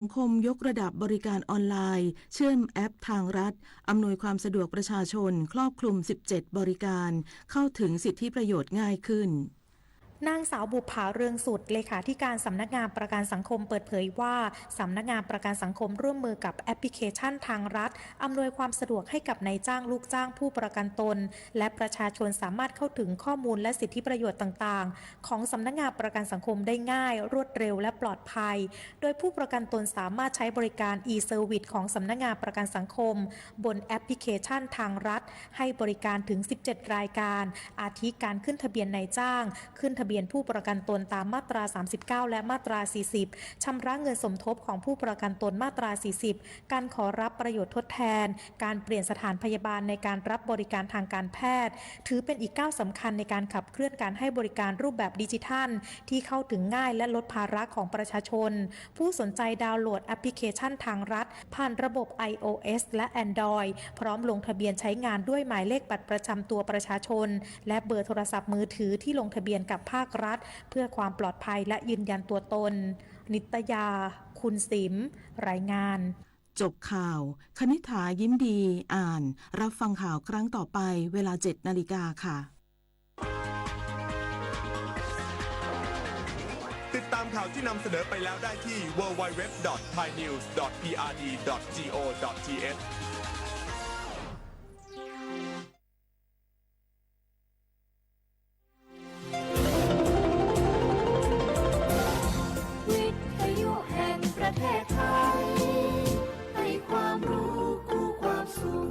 สังคมยกระดับบริการออนไลน์เชื่อมแอปทางรัฐอำนวยความสะดวกประชาชนครอบคลุม17บริการเข้าถึงสิทธิประโยชน์ง่ายขึ้นนางสาวบุภาเรืองสุดเลขาธิการสำนักงานประกันสังคมเปิดเผยว่าสำนักงานประกันสังคมร่วมมือกับแอปพลิเคชันทางรัฐอำนวยความสะดวกให้กับนายจ้างลูกจ้างผู้ประกันตนและประชาชนสามารถเข้าถึงข้อมูลและสิทธิประโยชน์ต่างๆของสำนักงานประกันสังคมได้ง่ายรวดเร็วและปลอดภัยโดยผู้ประกันตนสามารถใช้บริการ e-service ของสำนักงานประกันสังคมบนแอปพลิเคชันทางรัฐให้บริการถึง17รายการอาทิการขึ้นทะเบียนนายจ้างขึ้นทะเบียนผู้ประกันตนตามมาตรา39และมาตรา40ชำระเงินสมทบของผู้ประกันตนมาตรา40การขอรับประโยชน์ทดแทนการเปลี่ยนสถานพยาบาลในการรับบริการทางการแพทย์ถือเป็นอีกก้าวสำคัญในการขับเคลื่อนการให้บริการรูปแบบดิจิทัลที่เข้าถึงง่ายและลดภาระของประชาชนผู้สนใจดาวน์โหลดแอปพลิเคชันทางรัฐผ่านระบบ iOS และ Android พร้อมลงทะเบียนใช้งานด้วยหมายเลขบัตรประจำตัวประชาชนและเบอร์โทรศัพท์มือถือที่ลงทะเบียนกับภาครัฐเพื่อความปลอดภัยและยืนยันตัวตนนิตยาคุณสิมรายงานจบข่าวคณิษฐายิ้มดีอ่านรับฟังข่าวครั้งต่อไปเวลา 7 นาฬิกาค่ะติดตามข่าวที่นำเสนอไปแล้วได้ที่ www.thainews.prd.go.thประเทศไทยให้ความรู้คู่ความสุข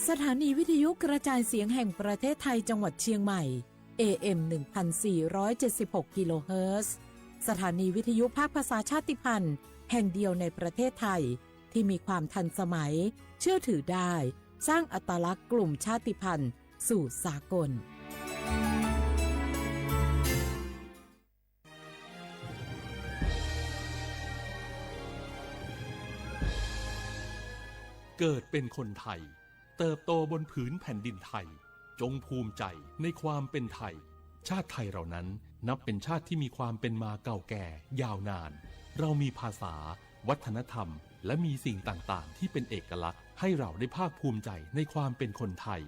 สถานีวิทยุกระจายเสียงแห่งประเทศไทยจังหวัดเชียงใหม่ AM 1476 กิโลเฮิรตซ์สถานีวิทยุภาคภาษาชาติพันธุ์แห่งเดียวในประเทศไทยที่มีความทันสมัยเชื่อถือได้สร้างอัตลักษณ์กลุ่มชาติพันธุ์สู่สากลเกิดเป็นคนไทยเติบโตบนผืนแผ่นดินไทยจงภูมิใจในความเป็นไทยชาติไทยเรานั้นนับเป็นชาติที่มีความเป็นมาเก่าแก่ยาวนานเรามีภาษาวัฒนธรรมและมีสิ่งต่างๆที่เป็นเอกลักษณ์ให้เราได้ภาคภูมิใจในความเป็นคนไทย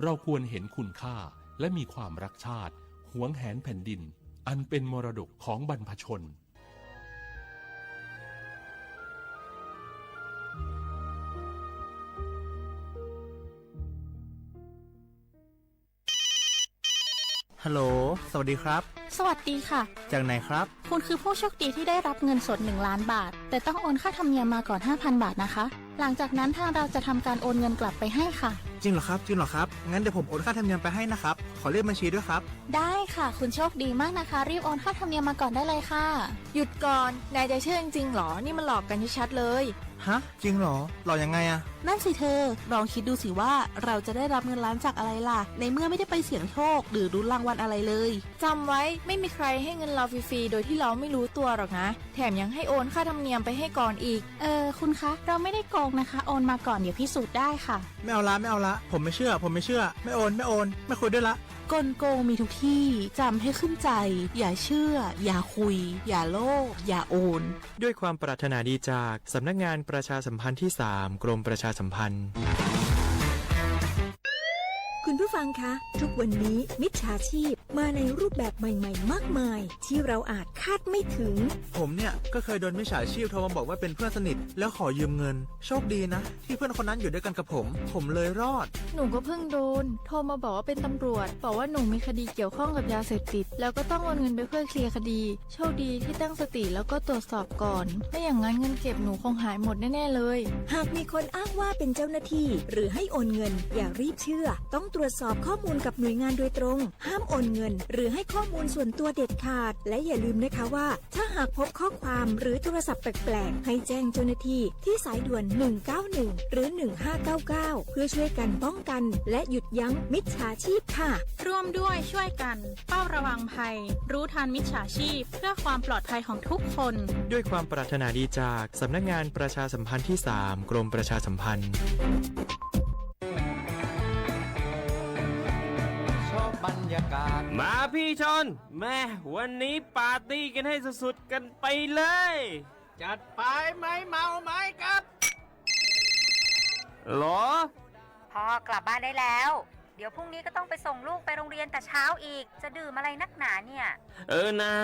เราควรเห็นคุณค่าและมีความรักชาติหวงแหนแผ่นดินอันเป็นมรดกของบรรพชนฮัลโหลสวัสดีครับสวัสดีค่ะจากไหนครับคุณคือผู้โชคดีที่ได้รับเงินสด1 ล้านบาทแต่ต้องโอนค่าธรรมเนียมมาก่อน 5,000 บาทนะคะหลังจากนั้นทางเราจะทำการโอนเงินกลับไปให้ค่ะจริงเหรอครับงั้นเดี๋ยวผมโอนค่าธรรมเนียมไปให้นะครับขอเลขบัญชีด้วยครับได้ค่ะคุณโชคดีมากนะคะรีบโอนค่าธรรมเนียมมาก่อนได้เลยค่ะหยุดก่อนนายจะเชื่อจริงๆหรอนี่มันหลอกกันชัดๆเลยฮะจริงเหรอหลอกยังไงอะนั่นสิเธอลองคิดดูสิว่าเราจะได้รับเงินล้านจากอะไรล่ะในเมื่อไม่ได้ไปเสี่ยงโชคหรือลุ้นรางวัลอะไรเลยจำไว้ไม่มีใครให้เงินเราฟรีๆโดยที่เราไม่รู้ตัวหรอกนะแถมยังให้โอนค่าธรรมเนียมไปให้ก่อนอีกคุณคะเราไม่ได้โกงนะคะโอนมาก่อนเดี๋ยวพิสูจน์ได้ค่ะไม่เอาละผมไม่เชื่อไม่โอนไม่คุยด้วยละกลโกงมีทุกที่จำให้ขึ้นใจอย่าเชื่ออย่าคุยอย่าโลภอย่าโอนด้วยความปรารถนาดีจากสำนักงานประชาสัมพันธ์ที่3กรมประชาสัมพันธ์คุณผู้ฟังคะทุกวันนี้มิจฉาชีพมาในรูปแบบใหม่ๆมากมายที่เราอาจคาดไม่ถึงผมเนี่ยก็เคยโดนมิจฉาชีพโทรมาบอกว่าเป็นเพื่อนสนิทแล้วขอยืมเงินโชคดีนะที่เพื่อนคนนั้นอยู่ด้วยกันกับผมเลยรอดหนูก็เพิ่งโดนโทรมาบอกว่าเป็นตำรวจบอกว่าหนูมีคดีเกี่ยวข้องกับยาเสพติดแล้วก็ต้องโอนเงินไปเพื่อเคลียร์คดีโชคดีที่ตั้งสติแล้วก็ตรวจสอบก่อนไม่อย่างนั้นเงินเก็บหนูคงหายหมดแน่ๆเลยหากมีคนอ้างว่าเป็นเจ้าหน้าที่หรือให้โอนเงินอย่ารีบเชื่อต้องตรวจสอบข้อมูลกับหน่วยงานโดยตรงห้ามโอนเงินหรือให้ข้อมูลส่วนตัวเด็ดขาดและอย่าลืมนะคะว่าถ้าหากพบข้อความหรือโทรศัพท์แปลกๆให้แจ้งเจ้าหน้าที่ที่สายด่วน191หรือ1599เพื่อช่วยกันป้องกันและหยุดยั้งมิจฉาชีพค่ะร่วมด้วยช่วยกันเฝ้าระวังภัยรู้ทันมิจฉาชีพเพื่อความปลอดภัยของทุกคนด้วยความปรารถนาดีจากสำนักงานประชาสัมพันธ์ที่3กรมประชาสัมพันธ์บรรยากาศมาพี่ ชนแม่วันนี้ปาร์ตี้กันให้สุดๆกันไปเลยจัดไปไหมเมาไหมครับหรอ พ่อกลับบ้านได้แล้ว เดี๋ยวพรุ่งนี้ก็ต้องไปส่งลูกไปโรงเรียนแต่เช้าอีกจะดื่มอะไรนักหนาเนี่ยนะ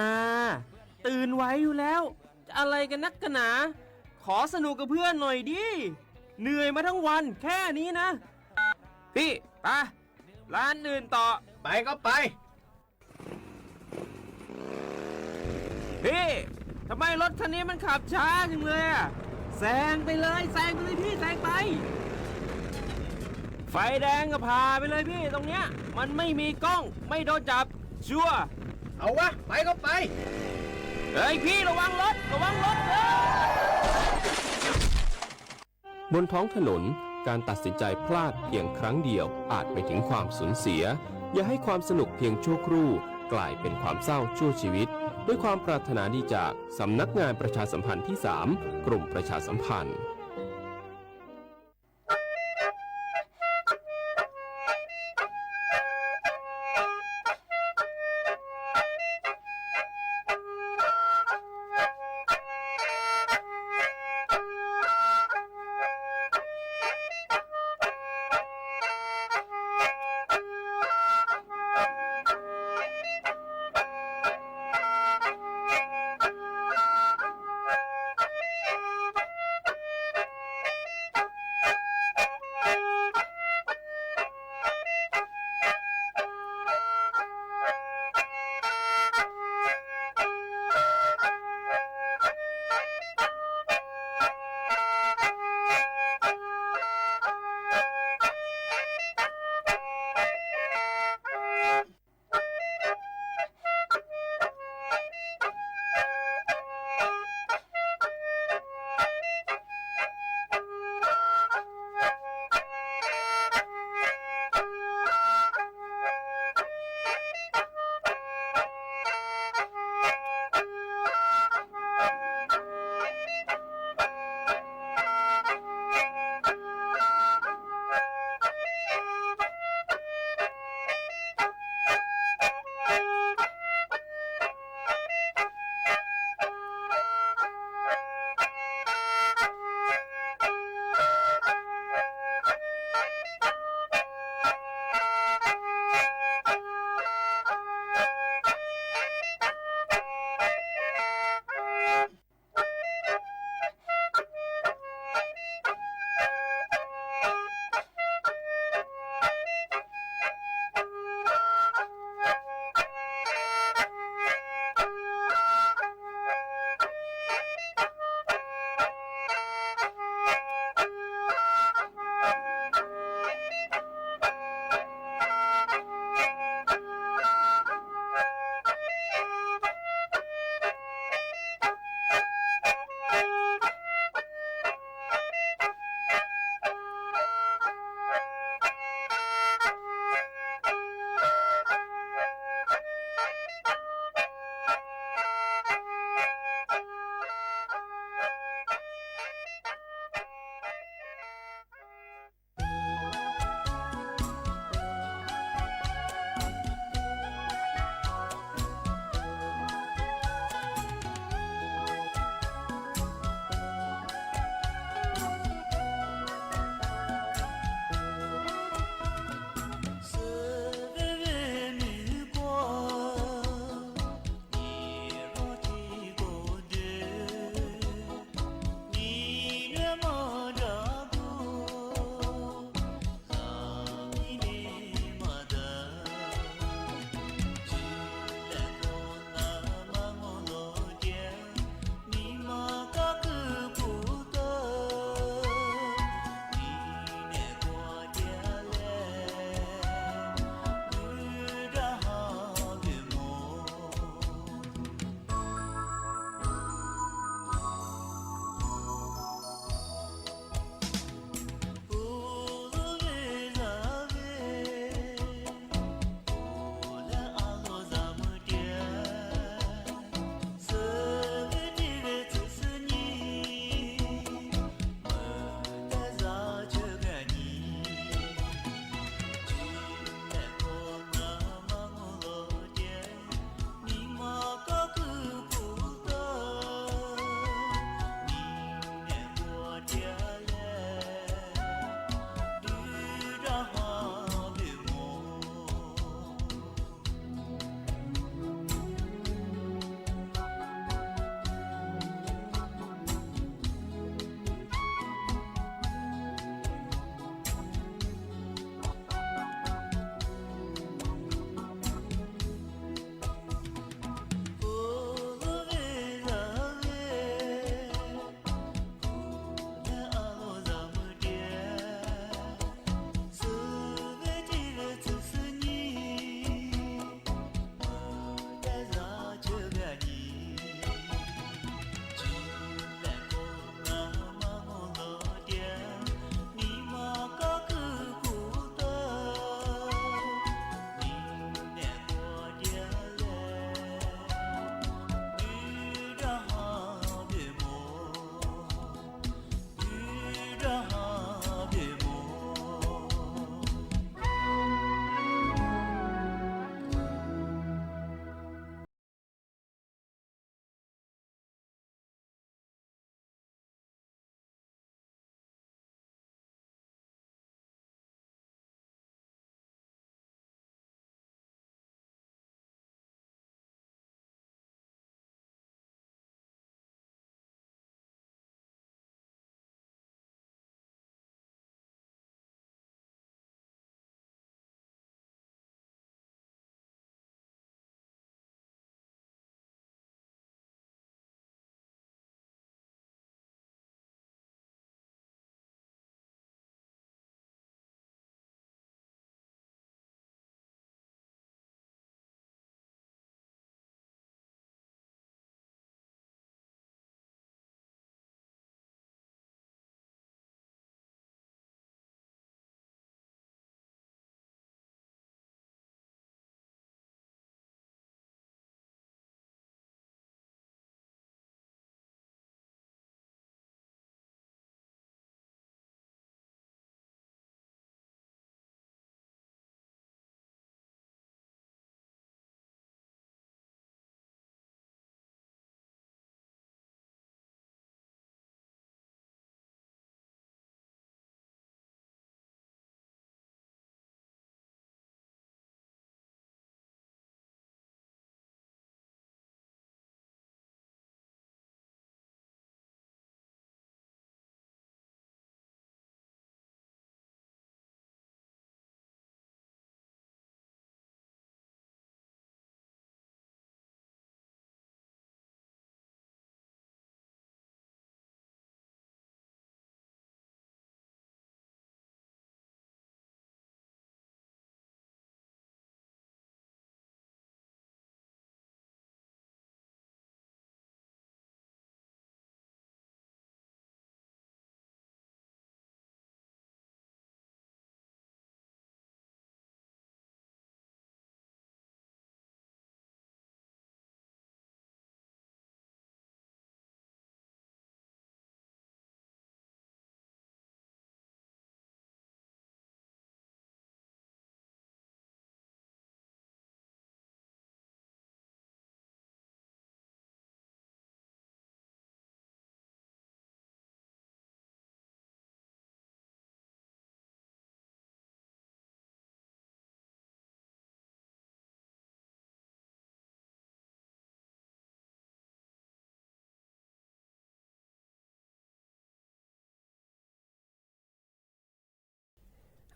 ตื่นไว้อยู่แล้วจะอะไรกันนักกันหนาขอสนุกกับเพื่อนหน่อยดิเหนื่อยมาทั้งวันแค่นี้นะพี่ไปร้านอื่นต่อไปก็ไปพี่ทำไมรถคันนี้มันขับช้าจังเลยอะแซงไปเลยพี่แซงไปไฟแดงก็พาไปเลยพี่ตรงเนี้ยมันไม่มีกล้องไม่โดนจับชัวร์เอาวะไปก็ไปเฮ้ยพี่ระวังรถบนท้องถนนการตัดสินใจพลาดเพียงครั้งเดียวอาจไปถึงความสูญเสียอย่าให้ความสนุกเพียงชั่วครู่กลายเป็นความเศร้าชั่วชีวิตด้วยความปรารถนาดีจากสำนักงานประชาสัมพันธ์ที่ 3 กรมประชาสัมพันธ์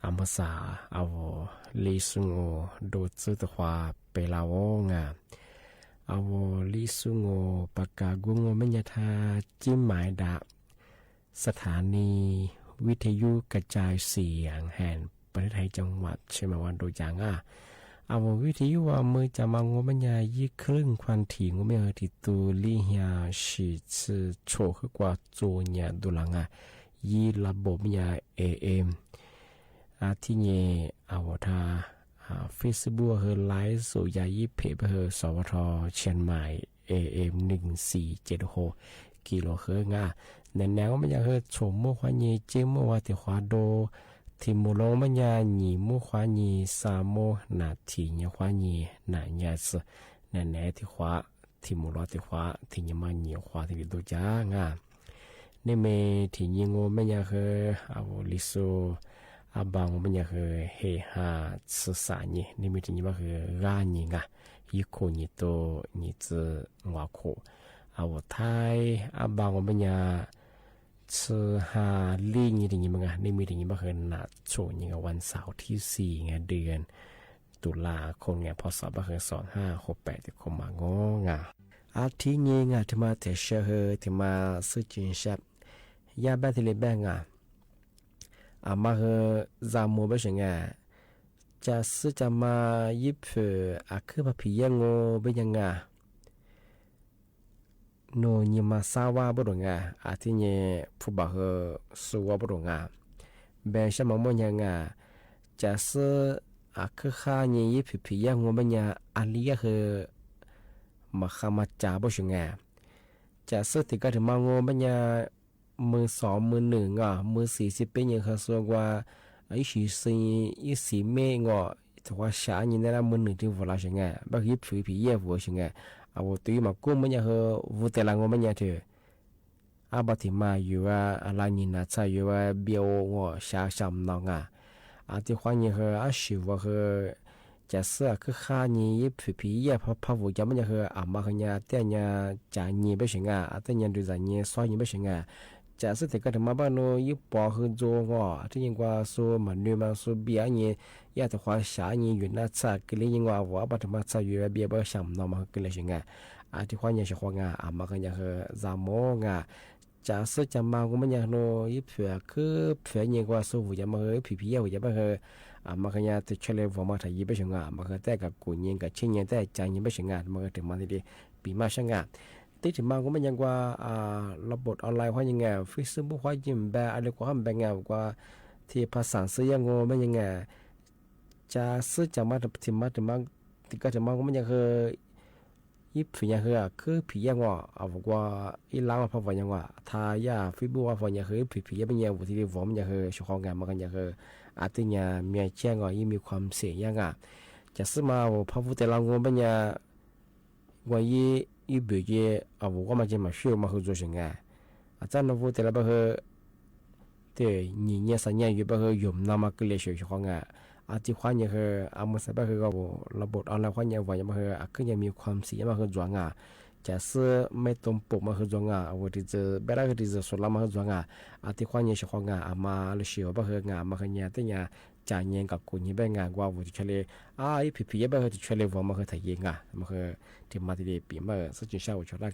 อามาสาเอาลิซุงโอโดซึตควาเปลาวงาเอาลิซุงโอปากกากุงโอมัญญาทาจิ้มหมายดาสถานีวิทยุกระจายเสียงแห่งประเทศไทยจังหวัดเชียงใหม่วันโดยอย่างเอาวิทยุว่ามือจะมางมัญญายี่ครึ่งควันถี่งมัญญาติตูลี่เฮียสิชือโชคือกว่าโจเนี่ยดูหลังยี่ระบบมัญญา AM ที่เนี่ยเอาทาFacebook เฮอไลฟ์สู่ยายี่เพจเฮอสวทเชียงใหม่ AM 1476กิโลเฮิรตซ์ในแนวมันจะเฮอชมมั่วควานีเจมั่วว่าติควาโดที่มุลงมันยาหนีมั่วควานีสามโมนาทีเนี่ยควานีนายาสในแนวที่ควาที่มุลติควาที่ยมันเนี่ยควาที่ดูจ้างในเมที่ยิงโอมันยาเฮอเอาลิโซอาบางมันยาเฮอเฮฮาสสานี่ในเมที่ยิงมันเฮอรานี่ยิโคนิโตนิจงวาโคเอาไทยอาบางมันยาชื่อฮาลี่นี่ถึงยังไงนี่มีถึงยังไงเห็นนัดโชว์ยังไงวันเสาร์ที่4เดือนตุลาคมพศ2568ที่คมางอาทิตย์นี้ที่มาเทเชอร์ที่มาซื้อจินชับยาแบตเตอรี่แบงมาเฮจามูเบชงจะซื้อจะมายิบคือพับพี่ยังโง่เบยังโนยิมาซาวาบดงอาทิเนผู้บ่าวสัวบดงเบนชมมอนยังจะซื้อคือข้านี่ยิพี่ยังงบัญญาอาลียมาขามาจ่าบชงจะซื้อติดกันถึงมางบัญญามือ2มือ1มือ40เป็นยังส่วนว่าไอ้14เมงถือว่าช้านี่นั่นมือ1ที่วัวละชงบางยิบพี่ยังวัวชงเอาตัวมากู้มันยังวุฒิลังมันยังเถอะอาบัติมาอยู่ว่าอะไรนี่นะใช่อยู่ว่าเบียวชาชำนองที่ความยังอาชีวะจะเสื้อคือข้านี่ยิบผีพะวุฒิมันยังมาขยันแต่เนี่ยจ่ายนี่ไม่ใช่แต่เนี่ยดูจ่ายนี่ซอยนี่ไม่ใช่จะสุดท้ายก็ถึงมาบ้านโนยิบปอคือโจที่ยังว่าสู้มันดูมาสู้เบียนี่ยาแต่ความชานี่อยู่น่าจะกิเลยังว่าว่าบัดมาจะอยู่เบียบ่ช้ำนอมากิเลสงที่ความยังชควงมากันยังจามงจะสุดจะมากูมันยังโนยิบเผือคือเผือยังว่าสู้หัวจะมาผีหัวจะมามากันยังติดเชลล์มาถ่ายยิบไปชงมาแต่กับกูยังกับชิ้นยังแต่ใจยังไม่ชงมาถึงมาที่ปีมาชงที่ถึงมาก็มันยังว่าระบบออนไลน์ว่ายังไงฟิซบุ๊กว่ายิ่งแบบอะไรกว่าแบบไงกว่าที่ภาษาซื้อยังงมันยังไงจะซื้อจะมาถึงมาที่ก็จะมาก็มันยังยิบผียังคือผียังเอาว่าอีหลังมาพอวันยังว่าทายาฟิซบุ๊กว่าวันยังผียังเป็นยังวุฒิที่ผมยังช่วงงานมากันยังอาทิตย์ยังมีแจ้งยิ่งมีความเสี่ยงยังจะซื้อมาพอวุฒิเรางมันยังว่า一百个我们这么需要嘛合作性咱那屋的那个对2年3年有不个用那么个来学好ที่ความยังมาสับก็ระบบออนไลน์ความยังว่ายังมาก็ยังมีความเสี่ยงมาคือจวงจะซื้อไม่ตรงปกมาคือจวงว่าที่จะเบลาที่จะสุดละมาคือจวงที่ความยังชอบมาเลยเชียวมาคือมาคือเนี่ยแต่เนี่ยจ่ายเงินกับคนที่เป็นว่าว่าที่เฉลี่ยพี่ๆแบบที่เฉลี่ยว่ามาคือถ่ายเงินมาคือที่มาที่เดียปีมาสุดที่เช้าชอบ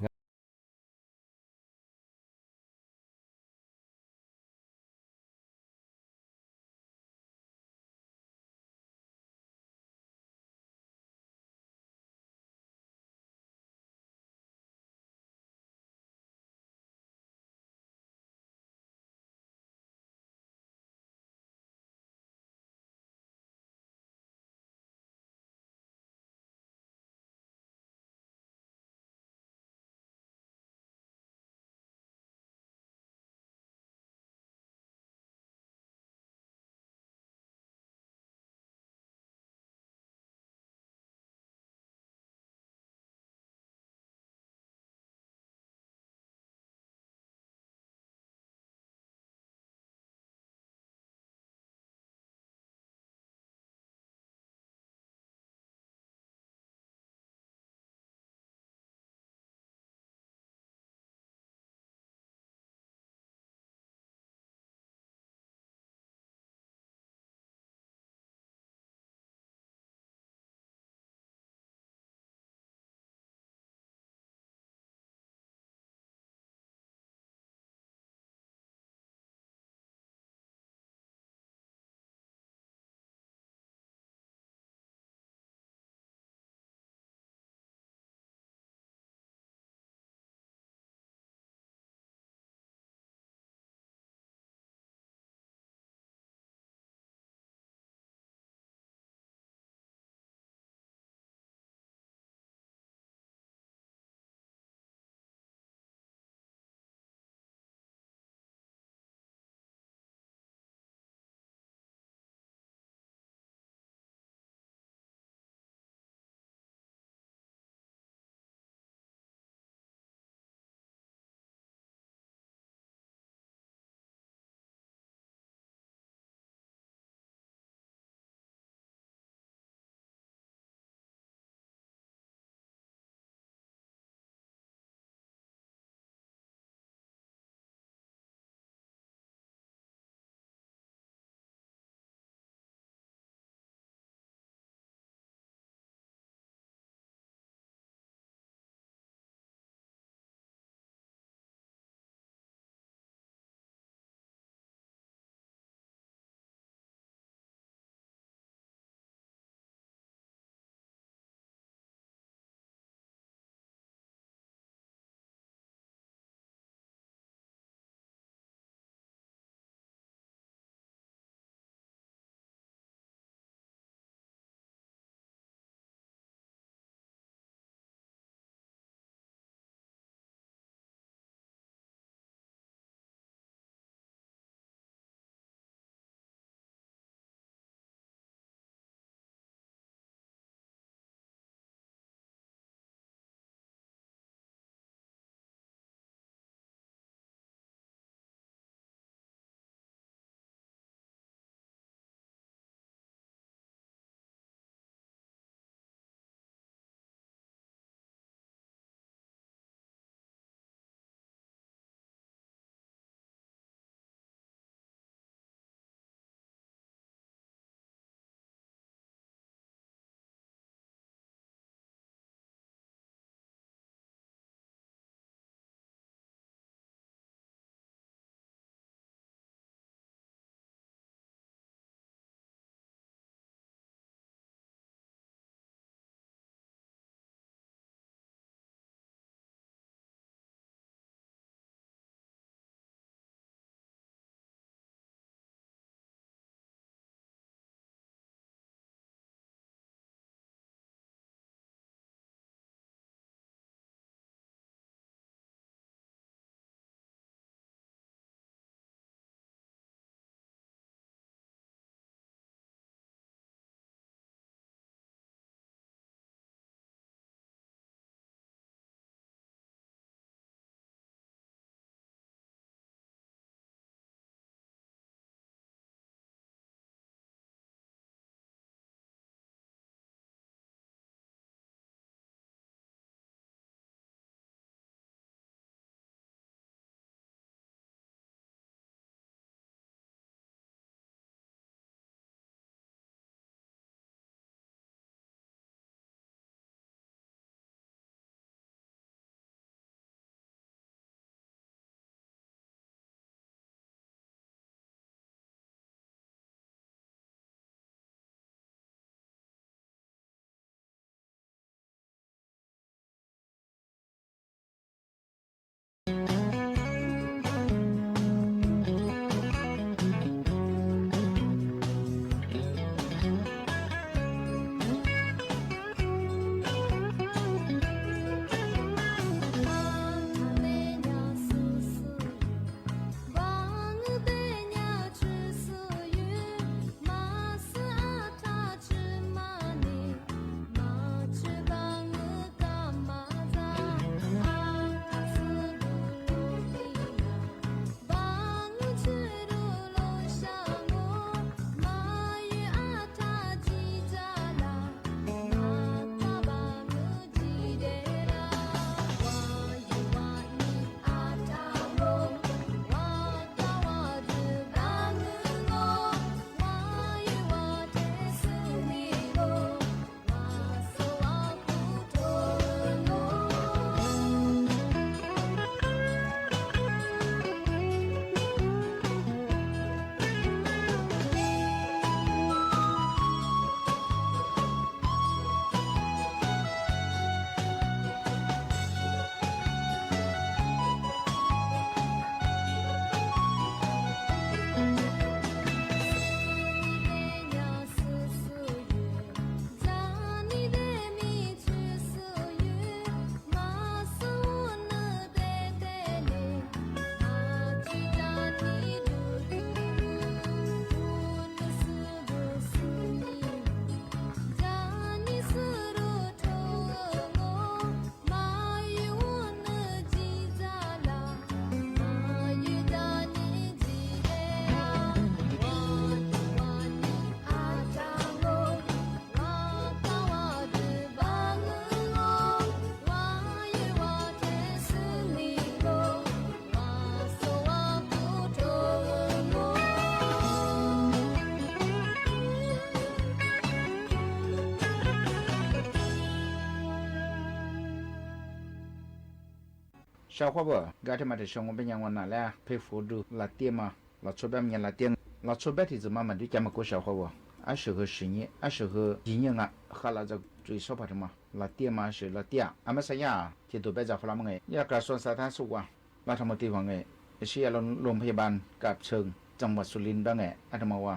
小伙不，该他妈的生活边我拿来配辅助拉电嘛，拉出边面拉电，拉出边的子慢慢就这么过小伙不，20年，20一年啊，哈拉这最少怕什么？拉电嘛是拉电，俺们啥呀？这都别在弗拉蒙哎，也该说沙滩สุกว่าทำมาตีว่าไงเชียร์โรงพยาบาลกับเชิงจังหวัดสุรินทร์บ้างไงอาตมาว่า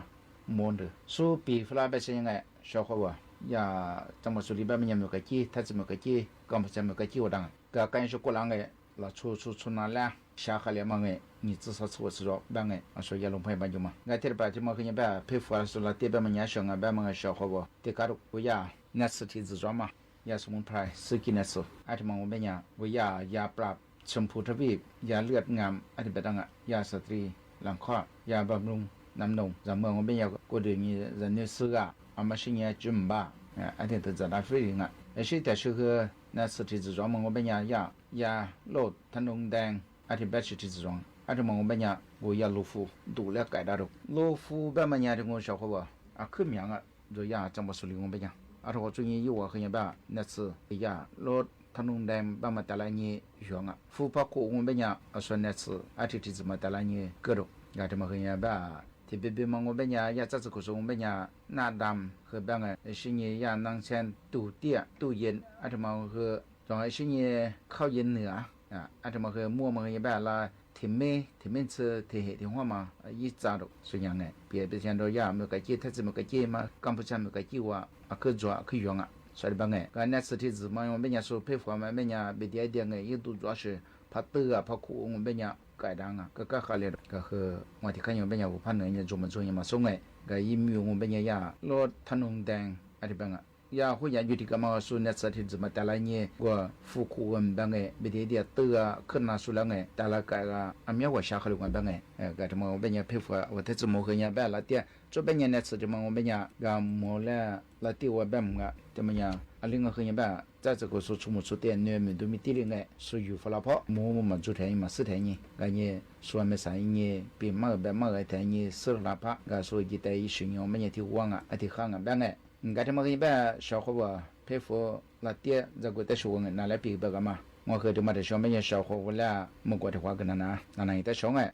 โมนเดอสู้ปีฟลาเบสยังไงชาวเขาว่าอย่าจังหวัดสุรินทร์บ้านมันยังมีกะจี้ถ้าจะมีกะจี้ก็ไม่จะมีกะจี้ว่าดังก็การชกุลังไงเราชูนั่นแหละชาเขาเรียกมาไงนี่จะสักส่วนสุดบ้างไงอาศัยยาโรงพยาบาลอยู่มาไงที่เราไปที่มาคือยังแบบเพฟฟ้าสุราเตียแบบมันยังเชิงอ่ะแบบมันไงชาวเขาว่าที่การุยาเนสที่จะจอมายาสมุนไพรสกินเนสอาตมาว่าเป็นยายาปราบชมพูทวีปยาเลือดงามอธิบดังยาสตรีหลังคลอดยาบำรุงน้ำนมจากเมืองของเป็นยากูเดือนี้จะเนื้อเสื้ออามาชิเนียจุ่มบ้าอันนี้ตัวจะได้ฟรีงไอ้สิ่งที่ชื่อนั่นสถิติจอมเมืองของเป็นยาโลดธนูแดงอธิบดีสถิติจอมอันที่เมืองของเป็นกูยาลูฟูดูแลไก่ดารุลูฟูแบบมันยาที่งูชาวเขาว่าขึ้นอย่างตัวยาจังหวัดสุรินทร์ของเป็นอันที่ว่าจุดนี้อยู่ว่าคือยังแบบนั่นคือยาโลดธนูแดงบ้านมาแต่ละนี้หวงฟูพักกูงเป็นส่วนนั่นคืออาทิตย์ที่มาแต่ละนี้ก็รู้อยากจะมาคือยังแบบที่เบบมังเป็นยาจัดกุศลเป็นหน้าดำคือแบบไงสิ่งนี้ยานั่งเช่นตู้เตี้ยตู้เย็นอาจจะมาคือตรงไอ้สิ่งนี้ข้าวเย็นเหนืออาจจะมาคือมั่วมาคือแบบละที่ไม่ซื้อที่เหตุที่หัวมายี่จ้าดูส่วนยังไงเปลี่ยนเป็นเช่นโดยยาเมื่อกี้ถ้าจะเมื่อกี้มากัมพูชาเมื่อกี้ว่าคือจั่วคือหยง所以办个，那次体子嘛，我们家说配合嘛，我们家别点个，一都主要是怕得啊，怕苦，我们家改良啊，个好嘞，个和我听看我们家我怕人家专门做嘛，送个，个疫苗我们家呀，老他弄单，阿里办个，呀会研究这个嘛，说那次体子嘛，带来呢，我富苦我们办个，别点得啊，可能说了个，带来个，俺们我下河了我办个，个什么我们家配合，我这怎么和人家办了点。这边年那次的嘛，我们家个毛了，那地我办么个，怎么样？啊，另外和人办，在这个说出没出点，你们都没地里个，属于发拉跑，么做台嘛4台呢，个呢说没啥呢，比嘛个台呢4拉跑，个说一台1年我们也挺旺啊，挺好啊，办个，个他妈和人办小伙吧，佩服那地这个在说个拿来比个嘛，我和他妈的小妹小伙我俩没过的话跟那也在说个。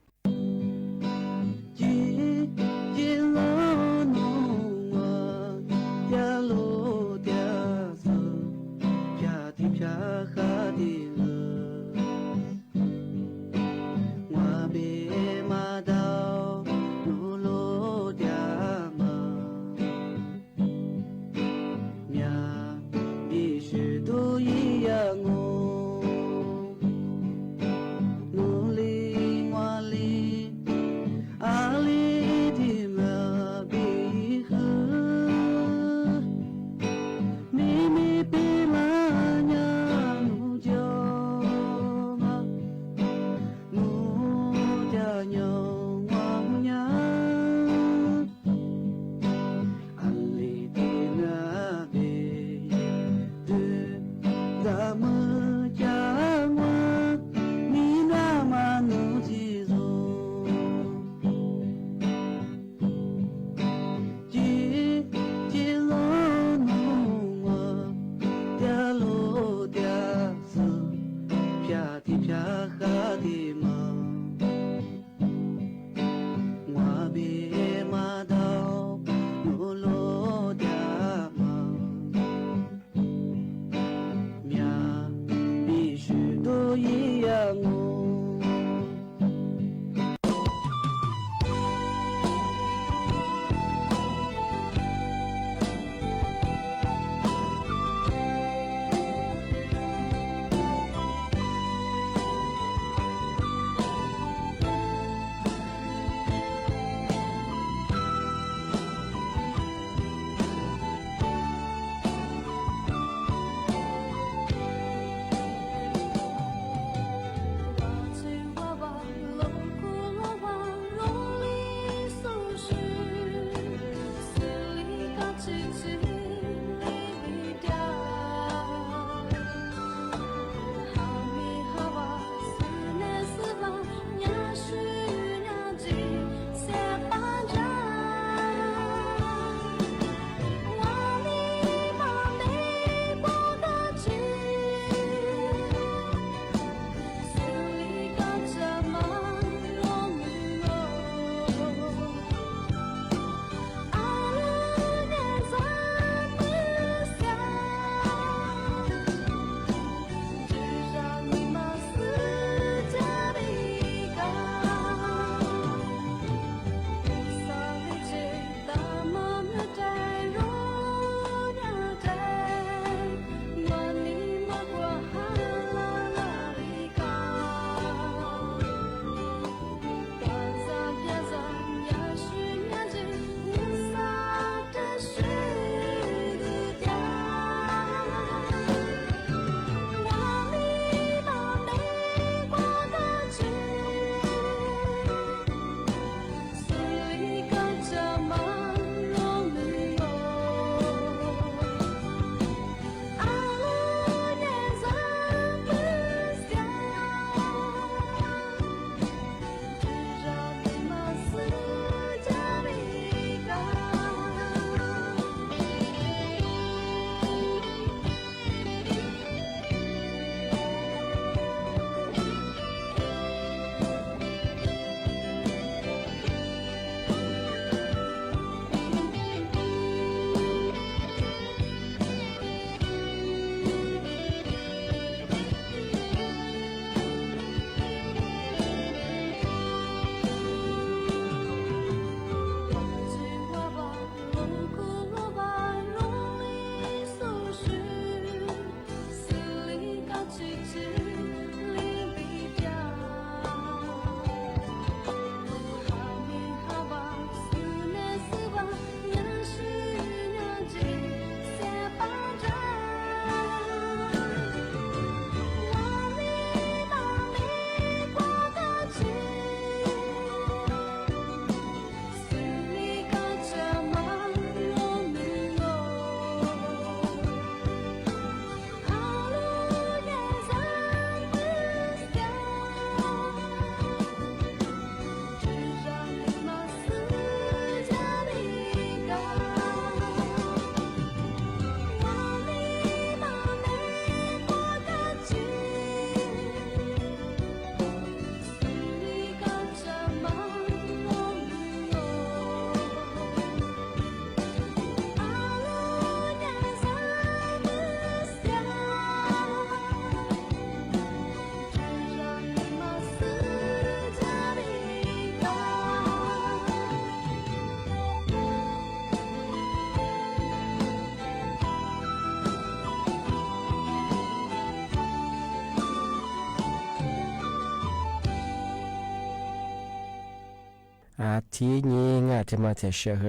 ทีนี้งาที่มาเทเชอ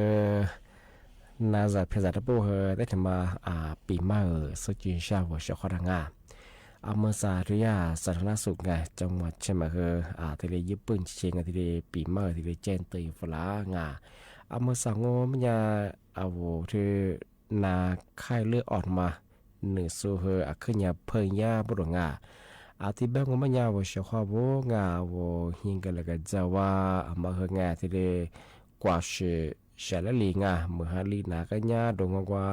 นาจะเพื่อจะพูดได้ที่มาปีมาสุจินชาหัวเชขอรังอาเมื่อสาริยาสาธารณสุขไงจังหวัดเชียงใหม่ที่เรียญี่ปุ่นเชียงที่เรียปีมาที่เรียเจนตีฝรั่งอาเมื่อสังโง่มันยาที่นาไข้เลือดออกมาหนึ่งสูขึ้นยาเพิ่งยาบุรุษที่แบงก์มันยาว่าเชื่อว่าว่าหิงกันเลยก็จะว่ามาที่เรียกว่าเฉลลีเมื่อลีนากันยาดงว่า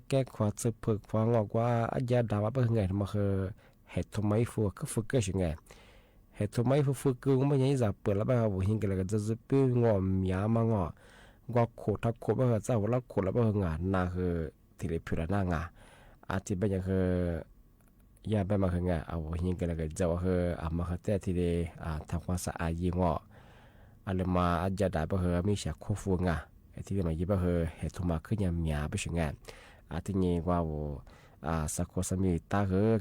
แก้ความสึกพึกฟังว่าอาญาดาวว่าเป็นไงมาเหตุทำไมฟูก็ฝึกก็ยังไงเหตุทำไมฝึกก็ไม่ยังจะเปิดแล้วว่าหิงกันเลยก็จะเปรี้ยงมีมังว่าโคตรโคตรว่าจะว่าโคตรแล้วงานน่าที่เรียพิจารณาที่เป็นอย่างยาไปมาหิงกันเลยก็จะว่ามาแต่ที่เรียทำความสะอาดยิ่งอะไรมาอาจจะได้ไปมีเสียควบฟูที่มายิ่งไปเหตุมาขึ้นยามยาไปช่วยงานที่นี่ว่าสักคนสมีตา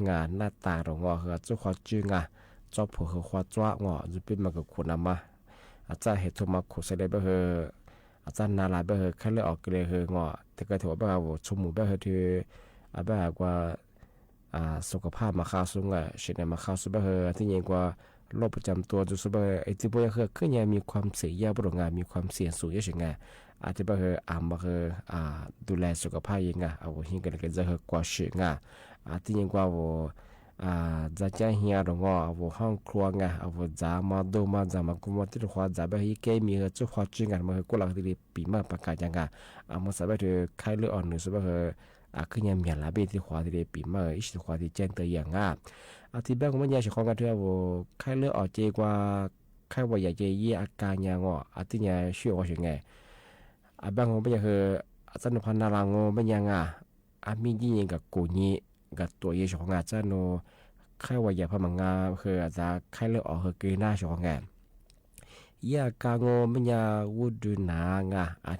งานหน้าตาหลงจุขจื้จอบผัวควาจ้วจะเป็นมากับคนนำมาอาจจะเหตุมาขุดเสด็จไปอาจารย์นาลาไปแค่เลือกออกเลยแต่ก็ถือว่าชมหมู่ไปที่แบบว่าสุขภาพมาข้าวสูงเช่นมาข้าวสูงไปที่นี่ว่าโรคประจำตัวจุดสุดที่พวกขึ้นยังมีความเสี่ยงบริงานมีความเสี่ยงสูงเยอะใช่ไหมอาจจะมาดูแลสุขภาพยังหิงกันเลยจะกว่าสิ่งที่ยังว่าจะแจ้งเฮียหรือห้องครัวจะมาดูมาจะมากุมที่หัวจะไปให้แกมีจุดหัวจริงมากุหลาบที่ปีมาประกาศยังมาสบายที่ใครเลือกอ่อนหรือสุดขึ้นยังมีหลายที่หัวที่ปีมาอีกที่หัวที่แจ้งตัวอย่างที่แบงก์มันยังใช้ของกันที่ว่าใครเลือกออกเจกว่าใครว่าอยากจะยี่อาการยังที่ยังช่วยว่าอย่างไงแบงก์มันยังสนุกพันนารังมันยังมียี่ยังกับกูนี่กับตัวยี่ของจะโนใครว่าอยากพมังอาจจะใครเลือกออกเกน่าของยี่อาการมันยังวูดูน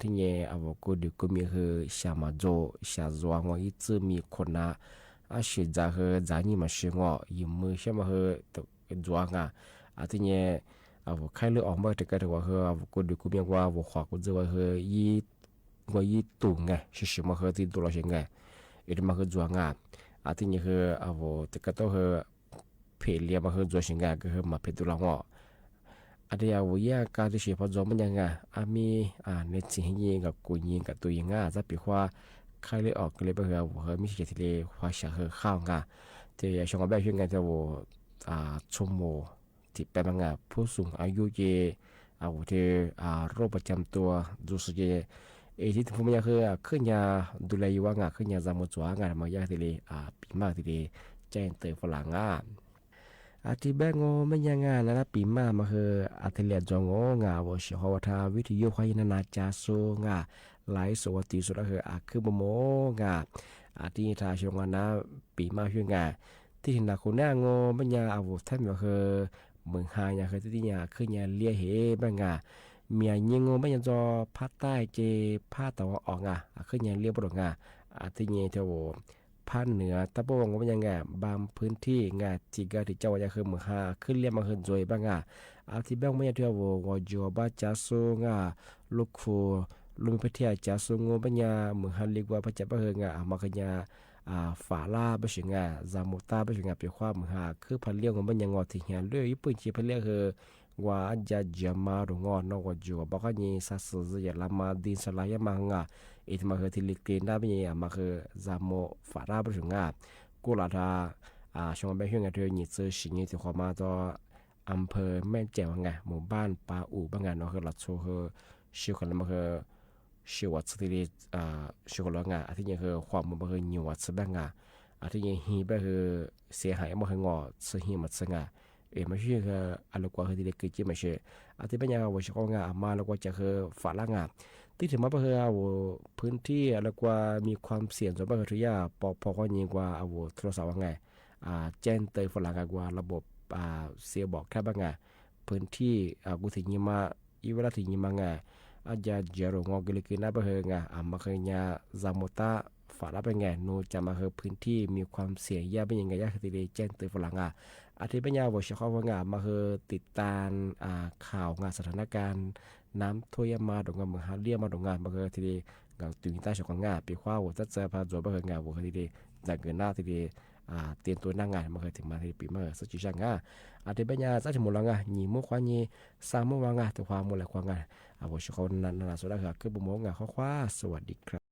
ที่ยังกูดูกูมีชามาโจชาจวงอีจะมีคน是在在你们是我有没什么做ที่เนี่ย我开了ออกมา这个的话我过去过面我花过这我一度是什么ที่多了些有嘛做ที่เนี่ย我这个都陪练嘛做些个嘛陪多了我ที่我也การที่พอ做มันยังมีในสิ่งนี้กับกูยิงกับตัวยิงจะเป็นว่าใครเลยออกเลยไปมีเสียทีเลยว่าเสียข้าวแต่ช่วงแบบช่วงงานจะชั่วโมงที่เป็นผู้สูงอายุที่โรคประจำตัวดูสิที่ผมอยากขึ้นยาดูแลอยู่ว่าขึ้นยาจำตัวมายากทีเลยปีมากทีเลยแจ้งเตือนฝรั่งที่แบงก์มันยังนะปีมาที่เรียนจงว่าเชื่อว่าถ้าวิทยุควายนาจาสูหลายสวัสดีสุดคือบ่โมที่ถ้าช่วงนั้นปีมาช่วงที่นักคนน่างมันยังแทบเมืองหายที่นี่ขึ้นเลี้ยเหบางมียิงมันยังจอภาคใต้ภาคตะวันออกขึ้นเลี้ยบดที่นี่เท่าภาคเหนือตะบงมันยังบางพื้นที่ที่ที่เจ้าจะเมืองหาขึ้นเลี้ยมันจอยบางที่แบงมันยังเท่าจัวบ้าจ้าสูลูกคูลุงพิธีจะส่งปัญญาเมืองฮันลิกว่าพระเจ้าพระเฮงมาขยาฝาลาไปถึงจามุตาไปถึงเปียความเมืองคือพันเลี้ยงของปัญญางอที่เหียนเรื่องญี่ปุ่นที่พันเลี้ยงว่าจะเจียมาหรืองอนอกจัวบอกว่านี่สัตว์จะลามาดินสลายมังอีกมาที่ลิกเกนได้เป็นยังมาจามุฝาลาไปถึงกูลาดาช่วงแบบช่วงเดือนนี้เจอสิ่งที่ความมาต่ออำเภอแม่แจ่วหมู่บ้านปาอู่บางเนาะลัดโชชิวกันมาชีวัตสติชีวลที่ยังความมันยิ่งวัดสบงที่ยังฮีไปเสียหายมางอสหิมัดสงไม่ใช่อะไรกว่าที่เด็กกิจไม่ใช่ที่เป็นยังว่าชีวมาแล้วก็จะฝาล่างที่ถึงมาไปพื้นที่อะไรกว่ามีความเสี่ยงส่วนไปทุกอย่างพอก็ยิ่งกว่าโทรศัพท์แจ้งเตือนฝรั่งกว่าระบบเสียบอกแค่บางพื้นที่กูถึงยิ่งมาอีเวลาถึงยิ่งมาอาจจะเจอหรือกิเลสน่าไปมาเคยจามุตาฝ ฝารับเป็นไงโนจะมาเฮอพื้นที่มีความเสี่ยงยาเป็นยังไงยาคดีแจ้งเตือนฝรั่งอาทิตย์ปัญญาบอกเฉพาะว่างามาเฮอติดตามข่าวงานสถานการณ์น้ำท่วมมาดงงานเมืองฮาเลียมาดงงานมาเฮอทีเดียงานตึงใต้ฉกงาปีคว้าหัวจัดเจอพาจวบมาเฮองานหัวทีเดียจากเกินหน้าทีเดียเตรียมตัวหน้างานมาเฮอถึงมาทีปีมาเฮอสุจิชังอาทิตย์ปัญญาจะถึงหมดแล้วหนีมุขวานีสามมุขวางตัวความหมดแล้วความบอกเฉพาะนั้นนาสุดาคือบุโมงข้อคว้าสวัสดีครับ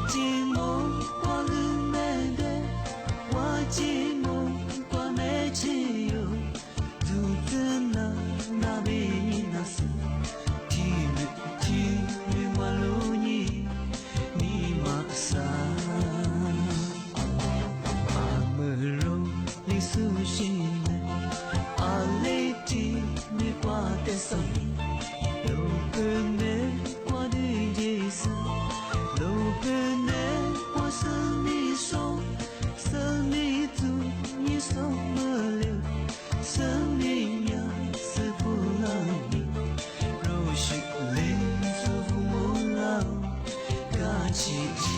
寂寞我的美的我寂寞我没自由独自那边那是听我路你你马上阿姆罗你苏西呢阿里提你挂的手路边的我的夜色路边的我是你手是你足你手么了生命呀是不让你若是灵是不莫老嘎叽叽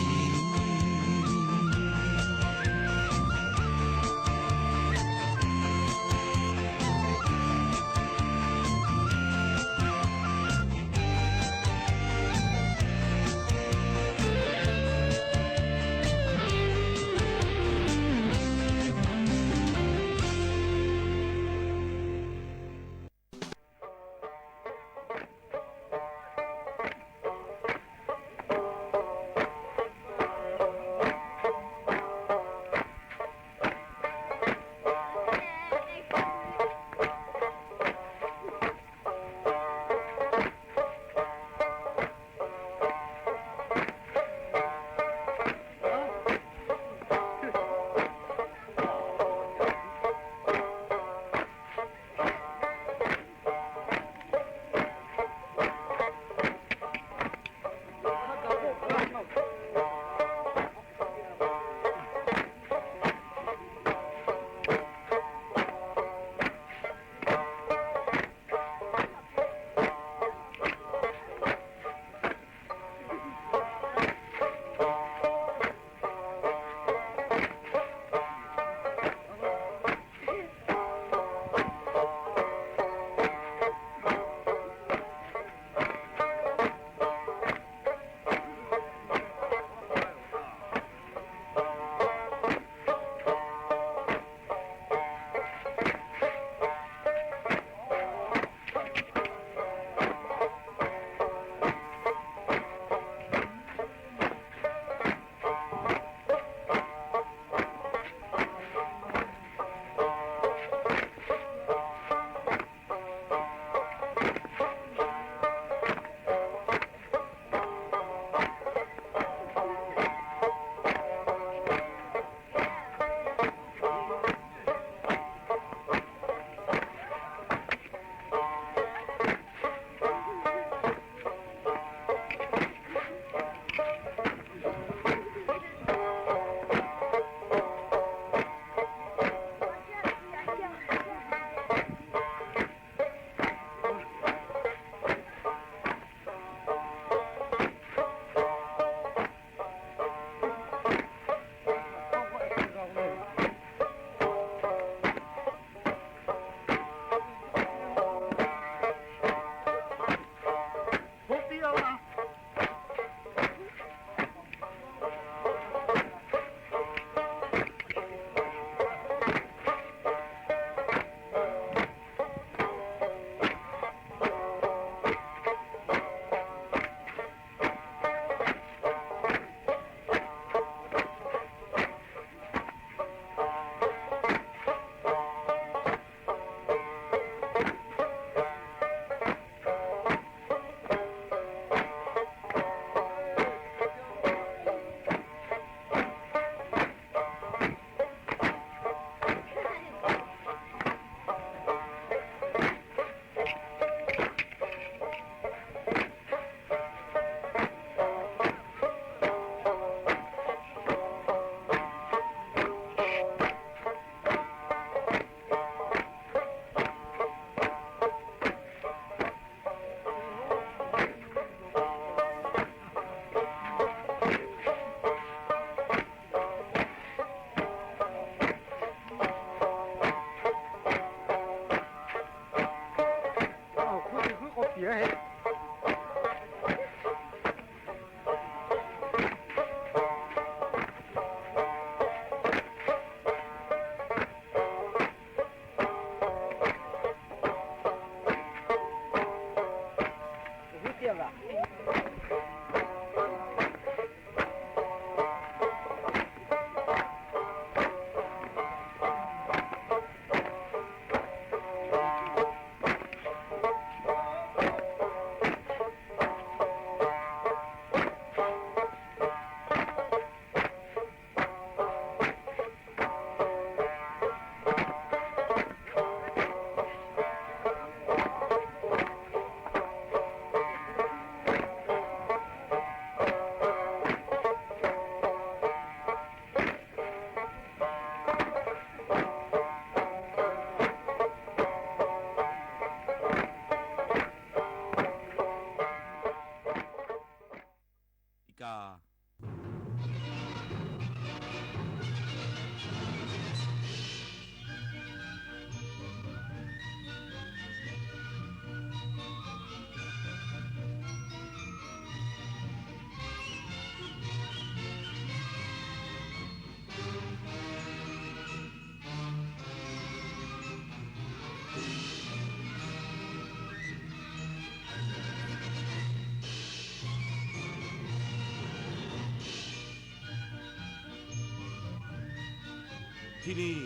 ที่นี่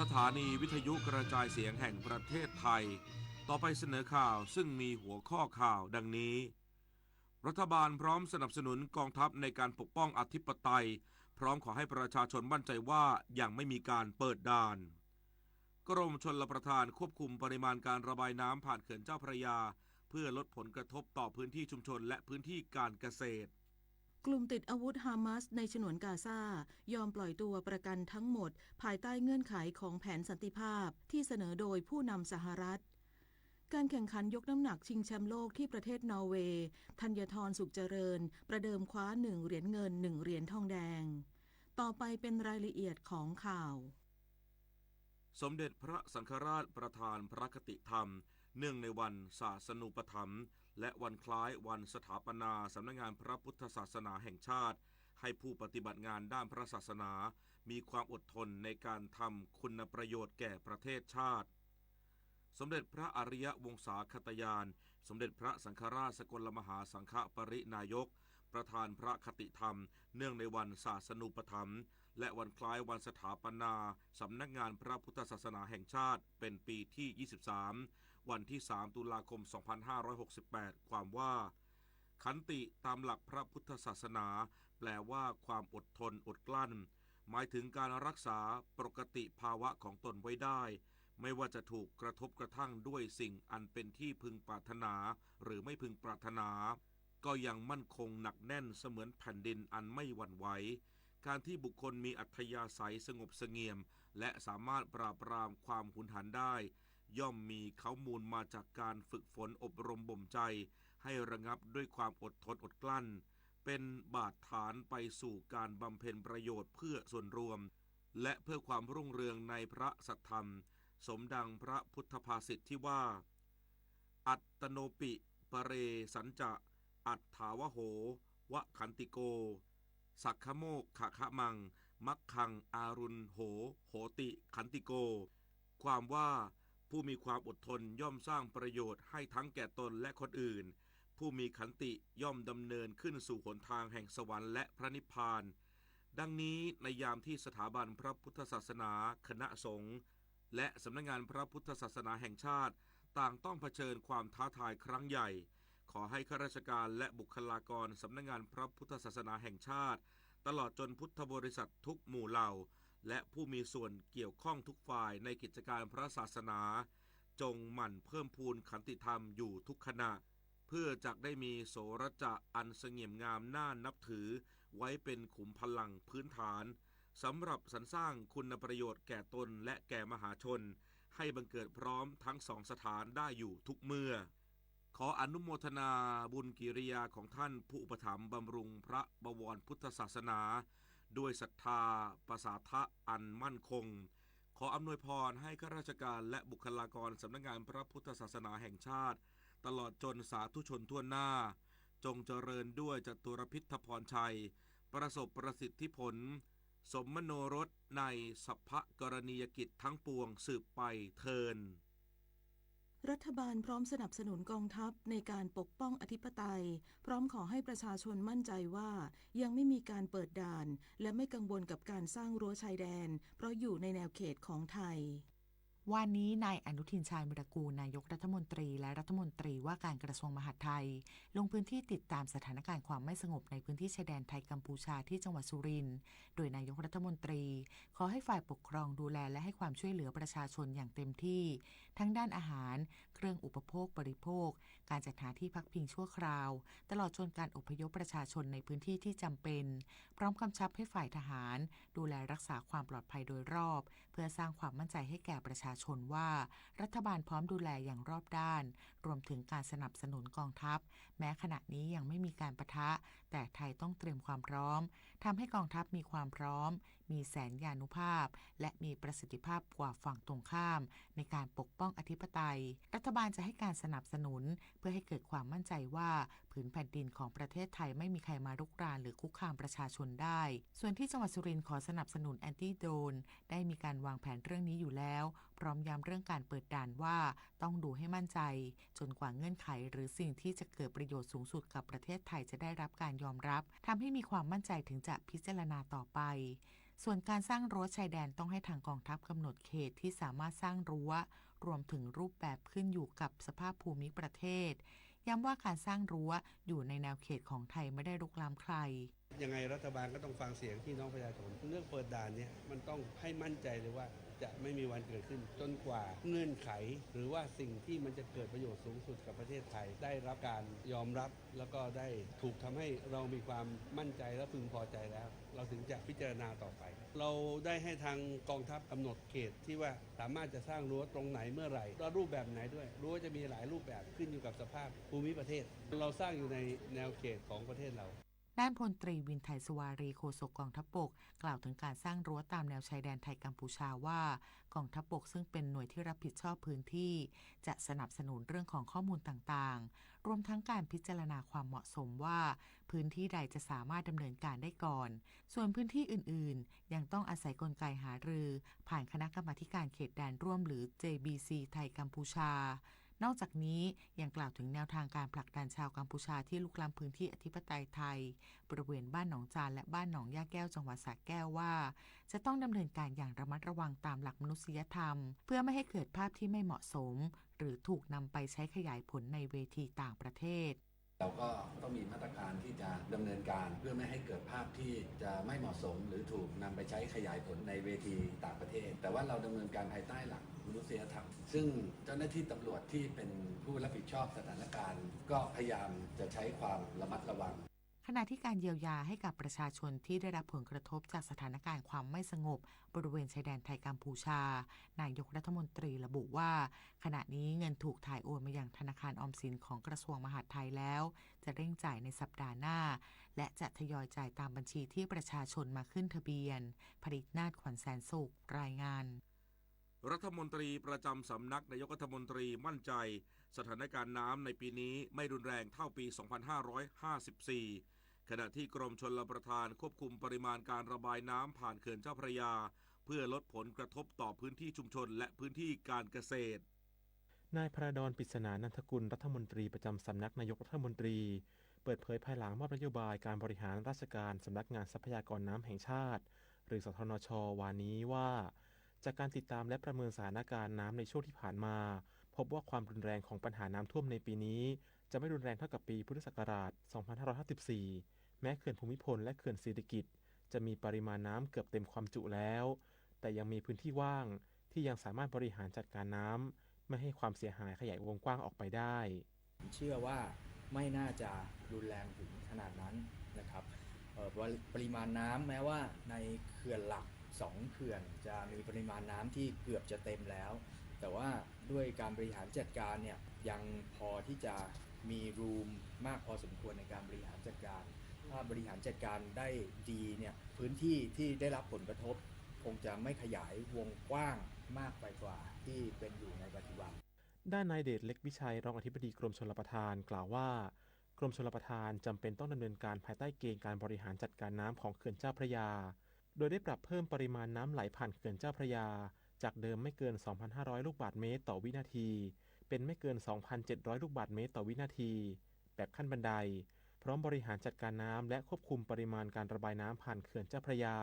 สถานีวิทยุกระจายเสียงแห่งประเทศไทยต่อไปเสนอข่าวซึ่งมีหัวข้อข่าวดังนี้รัฐบาลพร้อมสนับสนุนกองทัพในการปกป้องอธิปไตยพร้อมขอให้ประชาชนมั่นใจว่ายังไม่มีการเปิดด่านกรมชลประทานควบคุมปริมาณการระบายน้ำผ่านเขื่อนเจ้าพระยาเพื่อลดผลกระทบต่อพื้นที่ชุมชนและพื้นที่การเกษตรกลุ่มติดอาวุธฮามาสในฉนวนกาซายอมปล่อยตัวประกันทั้งหมดภายใต้เงื่อนไขของแผนสันติภาพที่เสนอโดยผู้นำสหรัฐการแข่งขันยกน้ำหนักชิงแชมป์โลกที่ประเทศนอร์เวย์ธัญธรสุขเจริญประเดิมคว้า1เหรียญเงิน1เหรียญทองแดงต่อไปเป็นรายละเอียดของข่าวสมเด็จพระสังฆราชประธานพระคติธรรมเนื่องในวันศาสนูปถัมภ์และวันคล้ายวันสถาปนาสำนักงานพระพุทธศาสนาแห่งชาติให้ผู้ปฏิบัติงานด้านพระศาสนามีความอดทนในการทำคุณประโยชน์แก่ประเทศชาติสมเด็จพระอริยวงศาคตยานสมเด็จพระสังฆราชสกลมหาสังฆปรินายกประธานพระคติธรรมเนื่องในวันศาสนูปถัมภ์และวันคล้ายวันสถาปนาสำนักงานพระพุทธศาสนาแห่งชาติเป็นปีที่23วันที่3ตุลาคม2568ความว่าขันติตามหลักพระพุทธศาสนาแปลว่าความอดทนอดกลั้นหมายถึงการรักษาปกติภาวะของตนไว้ได้ไม่ว่าจะถูกกระทบกระทั่งด้วยสิ่งอันเป็นที่พึงปรารถนาหรือไม่พึงปรารถนาก็ยังมั่นคงหนักแน่นเสมือนแผ่นดินอันไม่หวั่นไหวการที่บุคคลมีอัธยาศัยสงบเสงี่ยมและสามารถปราบปรามความหุนหันได้ย่อมมีข้อมูลมาจากการฝึกฝนอบรมบ่มใจให้ระงับด้วยความอดทนอดกลั้นเป็นบาดฐานไปสู่การบำเพ็ญประโยชน์เพื่อส่วนรวมและเพื่อความรุ่งเรืองในพระสัทธรรมสมดังพระพุทธภาษิตที่ว่าอัตตโนปิปเรสัญจะอัตถาวโหวะขันติโกสักขโมกขะคะมังมักขังอารุณโหโหติขันติโกความว่าผู้มีความอดทนย่อมสร้างประโยชน์ให้ทั้งแก่ตนและคนอื่นผู้มีขันติย่อมดำเนินขึ้นสู่หนทางแห่งสวรรค์และพระนิพพานดังนี้ในยามที่สถาบันพระพุทธศาสนาคณะสงฆ์และสำนักงานพระพุทธศาสนาแห่งชาติต่างต้องเผชิญความท้าทายครั้งใหญ่ขอให้ข้าราชการและบุคลากรสำนักงานพระพุทธศาสนาแห่งชาติตลอดจนพุทธบริษัททุกหมู่เหล่าและผู้มีส่วนเกี่ยวข้องทุกฝ่ายในกิจการพระศาสนาจงหมั่นเพิ่มพูนขันติธรรมอยู่ทุกขณะเพื่อจักได้มีโสรจะอันเสงี่ยมงามน่านับถือไว้เป็นขุมพลังพื้นฐานสำหรับสรรสร้างคุณประโยชน์แก่ตนและแก่มหาชนให้บังเกิดพร้อมทั้งสองสถานได้อยู่ทุกเมื่อขออนุโมทนาบุญกิริยาของท่านผู้อุปถัมภ์บำรุงพระบวรพุทธศาสนาด้วยศรัทธาประสาทะอันมั่นคงขออำนวยพรให้ข้าราชการและบุคลากรสำนักงานพระพุทธศาสนาแห่งชาติตลอดจนสาธุชนทั่วหน้าจงเจริญด้วยจตุรพิธพรชัยประสบประสิทธิผลสมมโนรสในสัพพกรณียกิจทั้งปวงสืบไปเทินรัฐบาลพร้อมสนับสนุนกองทัพในการปกป้องอธิปไตยพร้อมขอให้ประชาชนมั่นใจว่ายังไม่มีการเปิดด่านและไม่กังวลกับการสร้างรั้วชายแดนเพราะอยู่ในแนวเขตของไทยวันนี้นายอนุทินชาญวิรากูลนายกรัฐมนตรีและรัฐมนตรีว่าการกระทรวงมหาดไทยลงพื้นที่ติดตามสถานการณ์ความไม่สงบในพื้นที่ชายแดนไทยกัมพูชาที่จังหวัดสุรินทร์โดยนายกรัฐมนตรีขอให้ฝ่ายปกครองดูแลและให้ความช่วยเหลือประชาชนอย่างเต็มที่ทั้งด้านอาหารเครื่องอุปโภคบริโภคการจัดหาที่พักพิงชั่วคราวตลอดจนการอพยพประชาชนในพื้นที่ที่จำเป็นพร้อมกำชับให้ฝ่ายทหารดูแลรักษาความปลอดภัยโดยรอบเพื่อสร้างความมั่นใจให้แก่ประชาชนว่ารัฐบาลพร้อมดูแลอย่างรอบด้านรวมถึงการสนับสนุนกองทัพแม้ขณะนี้ยังไม่มีการปะทะแต่ไทยต้องเตรียมความพร้อมทำให้กองทัพมีความพร้อมมีแสนยานุภาพและมีประสิทธิภาพกว่าฝั่งตรงข้ามในการปกป้องอธิปไตยรัฐบาลจะให้การสนับสนุนเพื่อให้เกิดความมั่นใจว่าผืนแผ่นดินของประเทศไทยไม่มีใครมารุกรานหรือคุกคามประชาชนได้ส่วนที่จังหวัดสุรินทร์ขอสนับสนุนแอนตี้โดรนได้มีการวางแผนเรื่องนี้อยู่แล้วพร้อมย้ำเรื่องการเปิดด่านว่าต้องดูให้มั่นใจจนกว่าเงื่อนไขหรือสิ่งที่จะเกิดประโยชน์สูงสุดกับประเทศไทยจะได้รับการยอมรับทำให้มีความมั่นใจถึงจะพิจารณาต่อไป ส่วนการสร้างรั้วชายแดนต้องให้ทางกองทัพกำหนดเขตที่สามารถสร้างรั้วรวมถึงรูปแบบขึ้นอยู่กับสภาพภูมิประเทศย้ำว่าการสร้างรั้วอยู่ในแนวเขตของไทยไม่ได้รุกรามใครยังไงรัฐบาลก็ต้องฟังเสียงพี่น้องประชาชนเรื่องเปิดด่านเนี่ยมันต้องให้มั่นใจเลยว่าจะไม่มีวันเกิดขึ้นจนกว่าเงื่อนไขหรือว่าสิ่งที่มันจะเกิดประโยชน์สูงสุดกับประเทศไทยได้รับการยอมรับแล้วก็ได้ถูกทำให้เรามีความมั่นใจและพึงพอใจแล้วเราถึงจะพิจารณาต่อไปเราได้ให้ทางกองทัพกำหนดเขตที่ว่าสามารถจะสร้างรั้วตรงไหนเมื่อไหร่และรูปแบบไหนด้วยรั้วจะมีหลายรูปแบบขึ้นอยู่กับสภาพภูมิประเทศเราสร้างอยู่ในแนวเขตของประเทศเราด้านพลตรีวินไทยสวารีโฆษกกองทัพบกกล่าวถึงการสร้างรั้วตามแนวชายแดนไทยกัมพูชาว่ากองทัพบกซึ่งเป็นหน่วยที่รับผิดชอบพื้นที่จะสนับสนุนเรื่องของข้อมูลต่างๆรวมทั้งการพิจารณาความเหมาะสมว่าพื้นที่ใดจะสามารถดำเนินการได้ก่อนส่วนพื้นที่อื่นๆยังต้องอาศัยกลไกหารือผ่านคณะกรรมาธิการเขตแดนร่วมหรือ JBC ไทยกัมพูชานอกจากนี้ยังกล่าวถึงแนวทางการผลักดันชาวกัมพูชาที่ลุกล้ำพื้นที่อธิปไตยไทยบริเวณบ้านหนองจานและบ้านหนองย่าแก้วจังหวัดสระแก้วว่าจะต้องดำเนินการอย่างระมัดระวังตามหลักมนุษยธรรมเพื่อไม่ให้เกิดภาพที่ไม่เหมาะสมหรือถูกนำไปใช้ขยายผลในเวทีต่างประเทศเราก็ต้องมีมาตรการที่จะดำเนินการเพื่อไม่ให้เกิดภาพที่จะไม่เหมาะสมหรือถูกนำไปใช้ขยายผลในเวทีต่างประเทศแต่ว่าเราดำเนินการภายใต้หลักมนุษยธรรมซึ่งเจ้าหน้าที่ตำรวจที่เป็นผู้รับผิดชอบสถานการณ์ก็พยายามจะใช้ความระมัดระวังขณะที่การเยียวยาให้กับประชาชนที่ได้รับผลกระทบจากสถานการณ์ความไม่สงบบริเวณชายแดนไทยกัมพูชานายกรัฐมนตรีระบุว่าขณะนี้เงินถูกถ่ายโอนมายังธนาคารออมสินของกระทรวงมหาดไทยแล้วจะเร่งจ่ายในสัปดาห์หน้าและจะทยอยจ่ายตามบัญชีที่ประชาชนมาขึ้นทะเบียนผลิตนาถขวัญแสนสุขรายงานรัฐมนตรีประจำสำนักนายกรัฐมนตรีมั่นใจสถานการณ์น้ำในปีนี้ไม่รุนแรงเท่าปี 2554 ขณะที่กรมชลประทานควบคุมปริมาณการระบายน้ำผ่านเขื่อนเจ้าพระยาเพื่อลดผลกระทบต่อพื้นที่ชุมชนและพื้นที่การเกษตรนายพระดอน ปริศนานันทกุลรัฐมนตรีประจำสำนักนายกรัฐมนตรีเปิดเผยภายหลังมอบนโยบายการบริหารราชการสำนักงานทรัพยากรน้ำแห่งชาติหรือสทนช.วานี้ว่าจากการติดตามและประเมินสถานการณ์น้ำในช่วงที่ผ่านมาพบว่าความรุนแรงของปัญหาน้ำท่วมในปีนี้จะไม่รุนแรงเท่ากับปีพุทธศักราช 2554 แม้เขื่อนภูมิพลและเขื่อนศิริกิติ์จะมีปริมาณน้ำเกือบเต็มความจุแล้วแต่ยังมีพื้นที่ว่างที่ยังสามารถบริหารจัดการน้ำไม่ให้ความเสียหายขยายวงกว้างออกไปได้เชื่อว่าไม่น่าจะรุนแรงถึงขนาดนั้นนะครับปริมาณน้ำแม้ว่าในเขื่อนหลัก2เขื่อนจะมีปริมาณน้ำที่เกือบจะเต็มแล้วแต่ว่าด้วยการบริหารจัดการเนี่ยยังพอที่จะมีรูมมากพอสมควรในการบริหารจัดการถ้าบริหารจัดการได้ดีเนี่ยพื้นที่ที่ได้รับผลกระทบคงจะไม่ขยายวงกว้างมากไปกว่าที่เป็นอยู่ในปัจจุบันด้านนายเดชเล็กวิชัยรองอธิบดีกรมชลประทานกล่าวว่ากรมชลประทานจำเป็นต้องดำเนินการภายใต้เกณฑ์การบริหารจัดการน้ำของเขื่อนเจ้าพระยาโดยได้ปรับเพิ่มปริมาณน้ำไหลผ่านเขื่อนเจ้าพระยาจากเดิมไม่เกิน 2,500 ลูกบาศก์เมตรต่อวินาทีเป็นไม่เกิน 2,700 ลูกบาศก์เมตรต่อวินาทีแบบขั้นบันไดพร้อมบริหารจัดการน้ำและควบคุมปริมาณการระบายน้ำผ่านเขื่อนเจ้าพระยา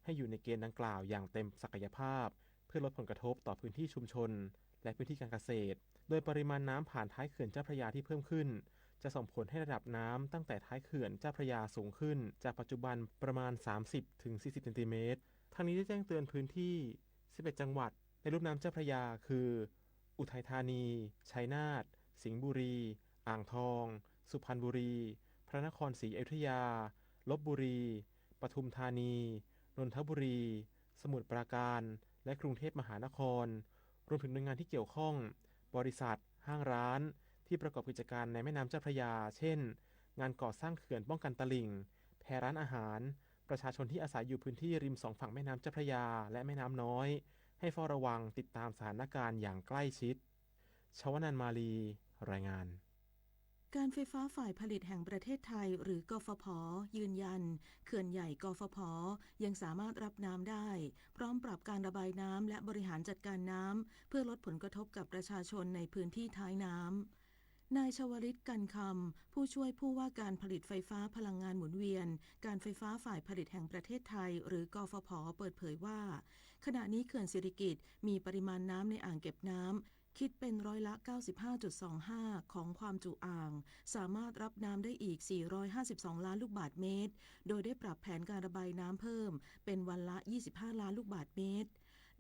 ให้อยู่ในเกณฑ์ดังกล่าวอย่างเต็มศักยภาพเพื่อลดผลกระทบต่อพื้นที่ชุมชนและพื้นที่การเกษตรโดยปริมาณน้ำผ่านท้ายเขื่อนเจ้าพระยาที่เพิ่มขึ้นจะส่งผลให้ระดับน้ำตั้งแต่ท้ายเขื่อนเจ้าพระยาสูงขึ้นจากปัจจุบันประมาณ 30-40 เซนติเมตรทางนี้ได้แจ้งเตือนพื้นที่ 11 จังหวัดในลุ่มน้ำเจ้าพระยาคืออุทัยธานีชัยนาทสิงห์บุรีอ่างทองสุพรรณบุรีพระนครศรีอยุธยาลพบุรีปทุมธานีนนทบุรีสมุทรปราการและกรุงเทพมหานครรวมถึงหน่วยงานที่เกี่ยวข้องบริษัทห้างร้านที่ประกอบกิจการในแม่น้ำเจ้าพระยาเช่นงานก่อสร้างเขื่อนป้องกันตลิ่งแพร้านอาหารประชาชนที่อาศัยอยู่พื้นที่ริม2ฝั่งแม่น้ำเจ้าพระยาและแม่น้ำน้อยให้เฝ้าระวังติดตามสถานการณ์อย่างใกล้ชิดชวนันท์มาลีรายงานการไฟฟ้าฝ่ายผลิตแห่งประเทศไทยหรือกฟผ.ยืนยันเขื่อนใหญ่กฟผ.ยังสามารถรับน้ำได้พร้อมปรับการระบายน้ำและบริหารจัดการน้ำเพื่อลดผลกระทบกับประชาชนในพื้นที่ท้ายน้ำ นายชวลิตกันคำผู้ช่วยผู้ว่าการผลิตไฟฟ้าพลังงานหมุนเวียนการไฟฟ้าฝ่ายผลิตแห่งประเทศไทยหรือกฟผ.เปิดเผยว่าขณะนี้เขื่อนสิริกิติ์มีปริมาณน้ำในอ่างเก็บน้ำคิดเป็นร้อยละ 95.25 ของความจุอ่างสามารถรับน้ำได้อีก 452 ล้านลูกบาศก์เมตรโดยได้ปรับแผนการระบายน้ำเพิ่มเป็นวันละ 25 ล้านลูกบาศก์เมตร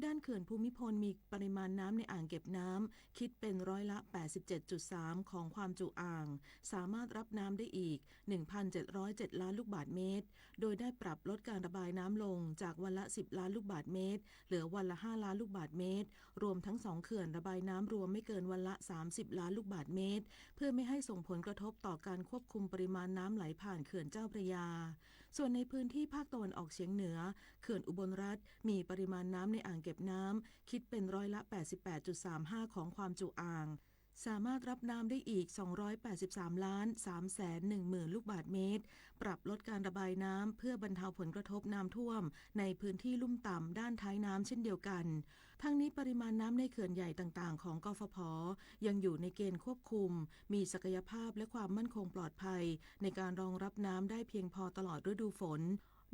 ด้านเขื่อนภูมิพลมีปริมาณน้ำในอ่างเก็บน้ำคิดเป็นร้อยละ 87.3 ของความจุอ่างสามารถรับน้ำได้อีก 1,707 ล้านลูกบาศก์เมตรโดยได้ปรับลดการระบายน้ำลงจากวันละ 10 ล้านลูกบาศก์เมตรเหลือวันละ 5 ล้านลูกบาศก์เมตรรวมทั้ง2เขื่อนระบายน้ำรวมไม่เกินวันละ 30 ล้านลูกบาศก์เมตรเพื่อไม่ให้ส่งผลกระทบต่อการควบคุมปริมาณน้ำไหลผ่านเขื่อนเจ้าพระยาส่วนในพื้นที่ภาคตะวันออกเฉียงเหนือเขื่อนอุบลรัฐมีปริมาณน้ำในอ่างเก็บน้ำคิดเป็นร้อยละ 88.35 ของความจุอ่างสามารถรับน้ำได้อีก 283 ล้าน 310,000 ลูกบาศก์เมตรปรับลดการระบายน้ำเพื่อบรรเทาผลกระทบน้ำท่วมในพื้นที่ลุ่มต่ำด้านท้ายน้ำเช่นเดียวกันทั้งนี้ปริมาณน้ำในเขื่อนใหญ่ต่างๆของกฟผ.ยังอยู่ในเกณฑ์ควบคุมมีศักยภาพและความมั่นคงปลอดภัยในการรองรับน้ำได้เพียงพอตลอดฤดูฝน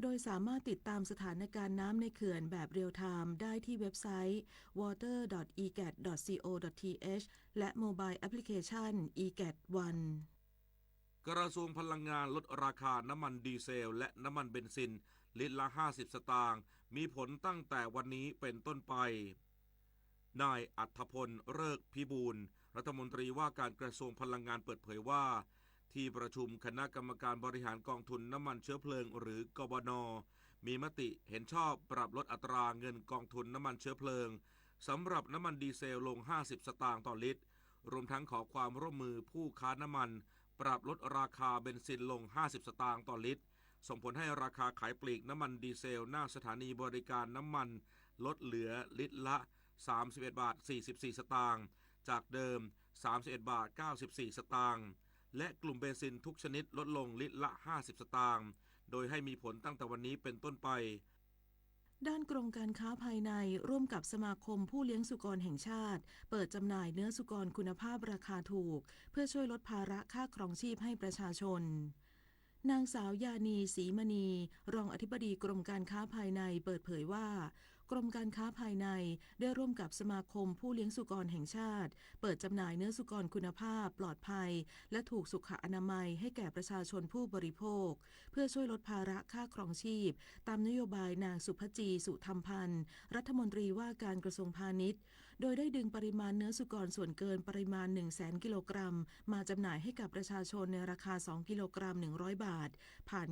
โดยสามารถติดตามสถานการณ์น้ำในเขื่อนแบบเรียลไทม์ได้ที่เว็บไซต์ water.egat.co.th และโมบายแอปพลิเคชัน egat One กระทรวงพลังงานลดราคาน้ำมันดีเซลและน้ำมันเบนซินลิตรละ50 สตางค์มีผลตั้งแต่วันนี้เป็นต้นไปนายอัธพลฤกษ์พิบูลรัฐมนตรีว่าการกระทรวงพลังงานเปิดเผยว่าที่ประชุมคณะกรรมการบริหารกองทุนน้ำมันเชื้อเพลิงหรือกบน.มีมติเห็นชอบปรับลดอัตราเงินกองทุนน้ำมันเชื้อเพลิงสำหรับน้ำมันดีเซลลง50 สตางค์ต่อลิตรรวมทั้งขอความร่วมมือผู้ค้าน้ำมันปรับลดราคาเบนซินลง50 สตางค์ต่อลิตรส่งผลให้ราคาขายปลีกน้ำมันดีเซลหน้าสถานีบริการน้ำมันลดเหลือลิตรละ31 บาท 44 สตางค์จากเดิม31 บาท 94 สตางค์และกลุ่มเบนซินทุกชนิดลดลงลิตรละ50 สตางค์โดยให้มีผลตั้งแต่วันนี้เป็นต้นไปด้านกรมการค้าภายในร่วมกับสมาคมผู้เลี้ยงสุกรแห่งชาติเปิดจำหน่ายเนื้อสุกรคุณภาพราคาถูกเพื่อช่วยลดภาระค่าครองชีพให้ประชาชนนางสาวยานีศรีมณีรองอธิบดีกรมการค้าภายในเปิดเผยว่ากรมการค้าภายในได้ร่วมกับสมาคมผู้เลี้ยงสุกรแห่งชาติเปิดจำหน่ายเนื้อสุกรคุณภาพปลอดภัยและถูกสุขอนามัยให้แก่ประชาชนผู้บริโภคเพื่อช่วยลดภาระค่าครองชีพตามนโยบายนางสุภจีสุธรรมพันธ์รัฐมนตรีว่าการกระทรวงพาณิชย์โดยได้ดึงปริมาณเนื้อสุกรส่วนเกินปริมาณ 100,000 กิโลกรัมมาจำหน่ายให้กับประชาชนในราคา2 กิโลกรัม 100 บาทผ่าน